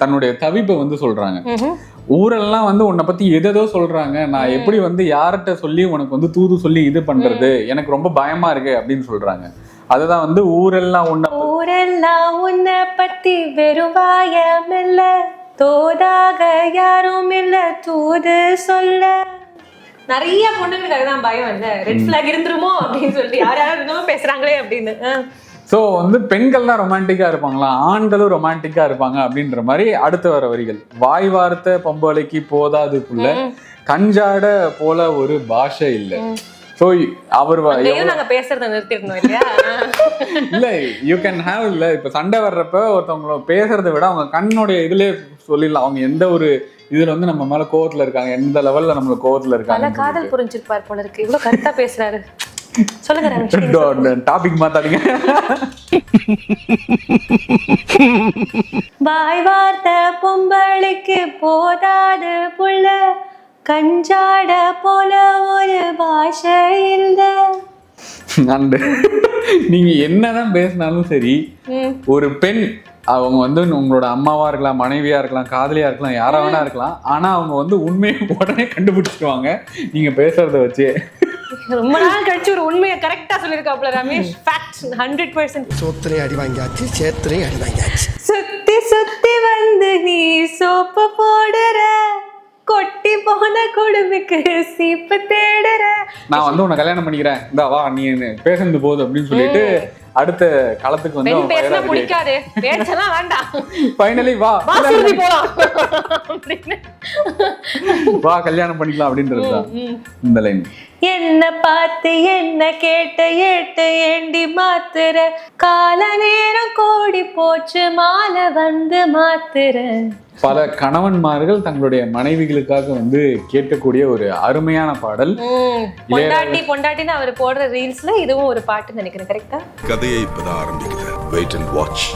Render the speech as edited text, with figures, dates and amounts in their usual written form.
தன்னுடைய தவிப்பை வந்து சொல்றாங்க. ஊரெல்லாம் வந்து உன்னை பத்தி எதோ சொல்றாங்க, நான் எப்படி வந்து யார்கிட்ட சொல்லி உனக்கு வந்து தூது சொல்லி இது பண்றது, எனக்கு ரொம்ப பயமா இருக்கு அப்படின்னு சொல்றாங்க. அதுதான் வந்து ஊரெல்லாம் உன்னை பத்தி வெறும் வாயம் இல்ல, தோதாக யாரும் இல்ல தூது சொல்ல. நிறைய பொண்ணுங்களுக்கு அதுதான் பயம், இல்ல ரெட் பிளாக் இருந்துருமோ அப்படின்னு சொல்லி யாராவது இன்னும் பேசுறாங்களே அப்படின்னு. ஸோ வந்து பெண்கள் தான் ரொமான்டிக்கா இருப்பாங்களா, ஆண்களும் ரொமான்டிக்கா இருப்பாங்க அப்படின்ற மாதிரி அடுத்து வர வரிகள். வாய் வார்த்தை பொம்பளைக்கு போதாது புள்ள, கஞ்சாட போல ஒரு பாஷை இல்லை. ஸோ அவர் நாங்க பேசுறத நிறுத்திடணும் இல்லையா? இல்ல யூ கேன் ஹேவ் இல்ல, இப்ப சண்டை வர்றப்ப ஒருத்தவங்கள பேசுறதை விட அவங்க கண்ணுடைய இதுலயே சொல்லிடலாம் அவங்க எந்த ஒரு இதுல வந்து நம்ம மேல கோவத்துல இருக்காங்க, எந்த லெவல்ல நம்மள கோவத்துல இருக்காங்க. காதல் புரிஞ்சிருப்பார் போல இருக்கு, இவ்வளவு கரெக்டா பேசுறாரு. சொல்லுங்க, டாபிக் மாத்தாதீங்க. வாய் வார்த்தை பொம்பளைக்கு போதாது புள்ள, கஞ்சாட போல ஒரு பாஷை இல்ல. நீங்க என்னதான் பேசினாலும் சரி, ஒரு பெண் அவங்க வந்து உங்களோட அம்மாவா இருக்கலாம், மனைவியா இருக்கலாம், காதலியா இருக்கலாம், யாரா வேணா இருக்கலாம், ஆனா அவங்க வந்து உண்மையை உடனே கண்டுபிடிச்சிருவாங்க நீங்க பேசுறத வச்சு. ரொம்ப நாள் கழிச்சு ஒரு உண்மையை கரெக்டா சொல்லிருக்காப்ல ரமேஷ். ஃபேக்ட் 100%. சோத்திரை அடி வாங்கியாச்சு, சேத்திரை அடி வாங்கியாச்சு. சுத்தி சுத்தி வந்து நீ சோப்பு போடுற, கொட்டி போன குடும்புக்கு சீப்பு தேடுற. நான் வந்து உன்னை கல்யாணம் பண்ணிக்கிறேன், இந்த வா நீ பேசுறது போது அப்படின்னு சொல்லிட்டு அடுத்த களத்துக்கு வந்து பேசினா பிடிக்காது, பேசலாம் வேண்டாம், ஃபைனலி வா போலாம் வா கல்யாணம் பண்ணிக்கலாம் அப்படின்றதுதான் இந்த லைன். என்ன பார்த்து என்ன கேட்ட ஏட்டு ஏண்டி மாத்துற, கால நேரம் கோடி போச்சு மாலை வந்து மாத்துற. பல கணவன்மார்கள் தங்களுடைய மனைவிகளுக்காக வந்து கேட்கக்கூடிய ஒரு அருமையான பாடல். பொண்டாட்டி பொண்டாட்டின்னு அவர் போடுற ரீல்ஸ்ல இதுவும் ஒரு பாட்டு நினைக்கிறேன். கரெக்டா? கதையை இப்பதான் ஆரம்பிக்குது. Wait and watch.